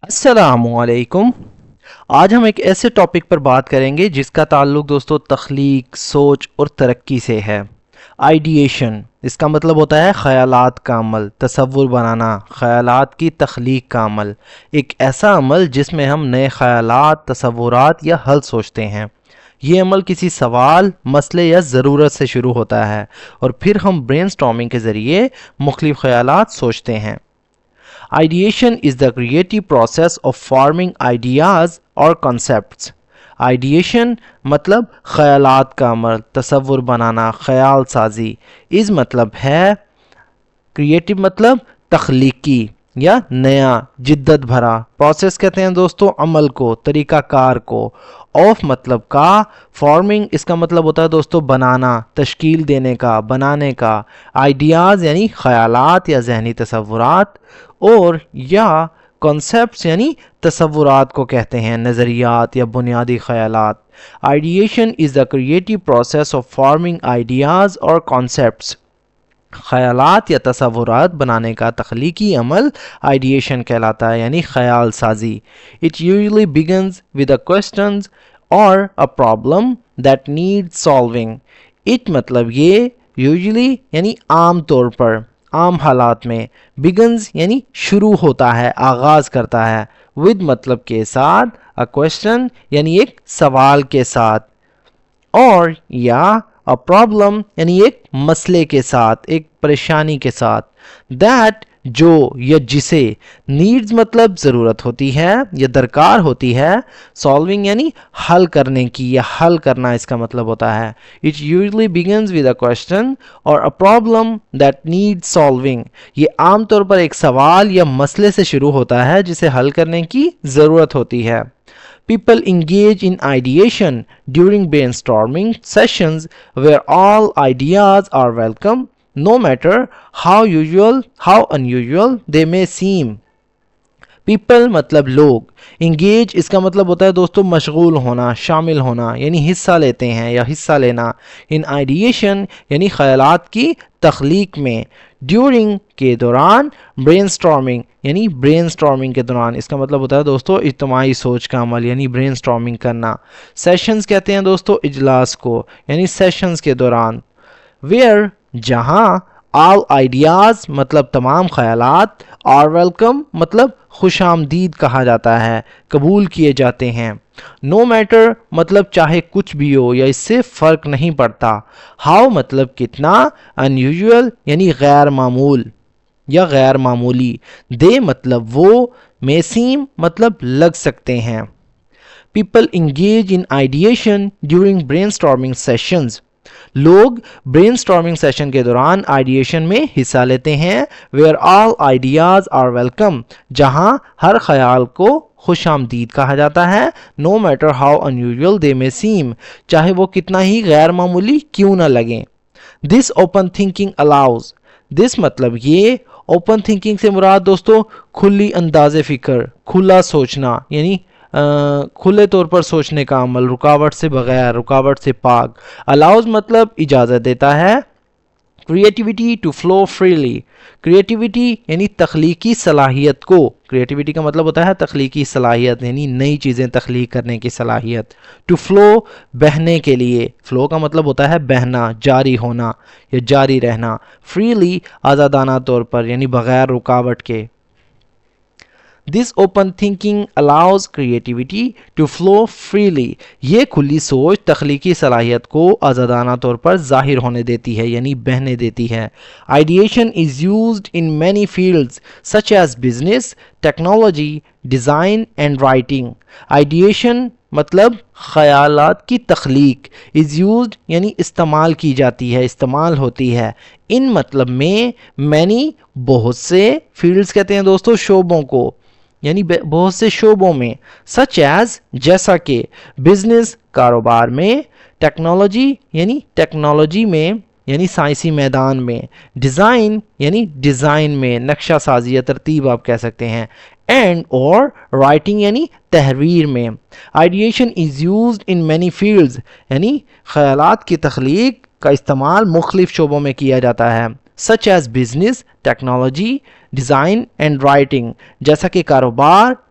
السلام علیکم۔ آج ہم ایک ایسے ٹاپک پر بات کریں گے جس کا تعلق دوستو تخلیق، سوچ اور ترقی سے ہے۔ آئیڈیشن، اس کا مطلب ہوتا ہے خیالات کا عمل، تصور بنانا، خیالات کی تخلیق کا عمل۔ ایک ایسا عمل جس میں ہم نئے خیالات، تصورات یا حل سوچتے ہیں۔ یہ عمل کسی سوال، مسئلے یا ضرورت سے شروع ہوتا ہے اور پھر ہم برین سٹارمنگ کے ذریعے مختلف خیالات سوچتے ہیں۔ Ideation is the creative process of forming ideas or concepts. Ideation مطلب خیالات کا عمل، تصور بنانا، خیال سازی۔ اس مطلب ہے کریٹو مطلب تخلیقی یا نیا، جدت بھرا۔ پروسیس کہتے ہیں دوستو عمل کو، طریقہ کار کو۔ آف مطلب کا، فارمنگ اس کا مطلب ہوتا ہے دوستو بنانا، تشکیل دینے کا، بنانے کا۔ آئیڈیاز یعنی خیالات یا ذہنی تصورات، اور یا کانسیپٹس یعنی تصورات کو کہتے ہیں، نظریات یا بنیادی خیالات۔ Ideation is the creative process of farming ideas اور کانسیپٹس۔ خیالات یا تصورات بنانے کا تخلیقی عمل آئیڈیشن کہلاتا ہے، یعنی خیال سازی۔ It usually begins with a question or a problem that needs solving. It مطلب یہ usually یعنی عام طور پر، عام حالات میں۔ begins یعنی شروع ہوتا ہے، آغاز کرتا ہے۔ with مطلب کے ساتھ، a question یعنی ایک سوال کے ساتھ، اور یا a problem یعنی ایک مسئلے کے ساتھ، ایک پریشانی کے ساتھ۔ that جو یا جسے، needs مطلب ضرورت ہوتی ہے یا درکار ہوتی ہے، solving یعنی حل کرنے کی یا حل کرنا اس کا مطلب ہوتا ہے۔ it usually begins with a question or a problem that needs solving. یہ عام طور پر ایک سوال یا مسئلے سے شروع ہوتا ہے جسے حل کرنے کی ضرورت ہوتی ہے۔ People engage in ideation during brainstorming sessions where all ideas are welcome, no matter how unusual they may seem. People مطلب لوگ، انگیج اس کا مطلب ہوتا ہے دوستو مشغول ہونا، شامل ہونا، یعنی حصہ لیتے ہیں یا حصہ لینا۔ ان آئیڈیشن یعنی خیالات کی تخلیق میں، ڈیورنگ کے دوران، برین سٹارمنگ یعنی برین سٹارمنگ کے دوران، اس کا مطلب ہوتا ہے دوستو اجتماعی سوچ کا عمل، یعنی برین سٹارمنگ کرنا۔ سیشنز کہتے ہیں دوستو اجلاس کو، یعنی سیشنز کے دوران۔ ویئر جہاں، آل آئیڈیاز مطلب تمام خیالات، آر ویلکم مطلب خوش آمدید کہا جاتا ہے، قبول کیے جاتے ہیں۔ نو میٹر مطلب چاہے کچھ بھی ہو یا اس سے فرق نہیں پڑتا۔ ہاؤ مطلب کتنا، انیوژول یعنی غیر معمول یا غیر معمولی۔ دے مطلب وہ، may seem مطلب لگ سکتے ہیں۔ People engage in ideation during brainstorming sessions. لوگ برین سٹارمنگ سیشن کے دوران آئیڈیشن میں حصہ لیتے ہیں۔ where all ideas are welcome جہاں ہر خیال کو خوش آمدید کہا جاتا ہے۔ no matter how unusual they may seem چاہے وہ کتنا ہی غیر معمولی کیوں نہ لگیں۔ this open thinking allows، this مطلب یہ، اوپن تھنکنگ سے مراد دوستو کھلی انداز فکر، کھلا سوچنا، یعنی کھلے طور پر سوچنے کا عمل، رکاوٹ سے بغیر، رکاوٹ سے پاک۔ الاؤز مطلب اجازت دیتا ہے۔ Creativity to flow freely, creativity یعنی تخلیقی صلاحیت کو، کریٹیوٹی کا مطلب ہوتا ہے تخلیقی صلاحیت یعنی نئی چیزیں تخلیق کرنے کی صلاحیت۔ ٹو فلو بہنے کے لیے، فلو کا مطلب ہوتا ہے بہنا، جاری ہونا یا جاری رہنا۔ فریلی آزادانہ طور پر یعنی بغیر رکاوٹ کے۔ This open thinking allows creativity to flow freely. یہ کھلی سوچ تخلیقی صلاحیت کو آزادانہ طور پر ظاہر ہونے دیتی ہے یعنی بہنے دیتی ہے۔ Ideation is used in many fields such as business, technology, design and writing. Ideation مطلب خیالات کی تخلیق، is used یعنی استعمال کی جاتی ہے، استعمال ہوتی ہے۔ ان مطلب میں many بہت سے، fields کہتے ہیں دوستو شعبوں کو، یعنی بہت سے شعبوں میں، such as جیسا کہ، بزنس کاروبار میں، ٹیکنالوجی یعنی ٹیکنالوجی میں یعنی سائنسی میدان میں، ڈیزائن یعنی ڈیزائن میں، نقشہ سازی یا ترتیب آپ کہہ سکتے ہیں، اینڈ اور رائٹنگ یعنی تحریر میں۔ Ideation is used in many fields یعنی خیالات کی تخلیق کا استعمال مختلف شعبوں میں کیا جاتا ہے، such as business, technology, design and writing، جیسا کہ کاروبار،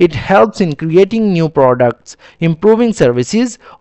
It helps in creating new products, improving services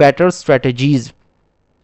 better strategies.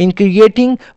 In creating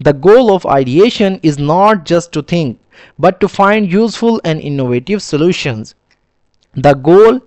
The goal of ideation is not just to think, but to find useful and innovative solutions. The goal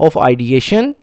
of ideation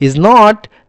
is not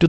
to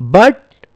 but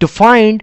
to find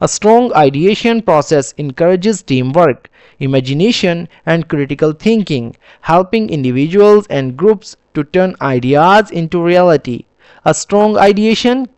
A strong ideation process encourages teamwork, imagination and critical thinking, helping individuals and groups to turn ideas into reality. A strong ideation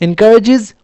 encourages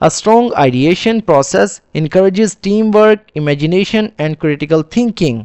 A strong ideation process encourages teamwork, imagination and critical thinking.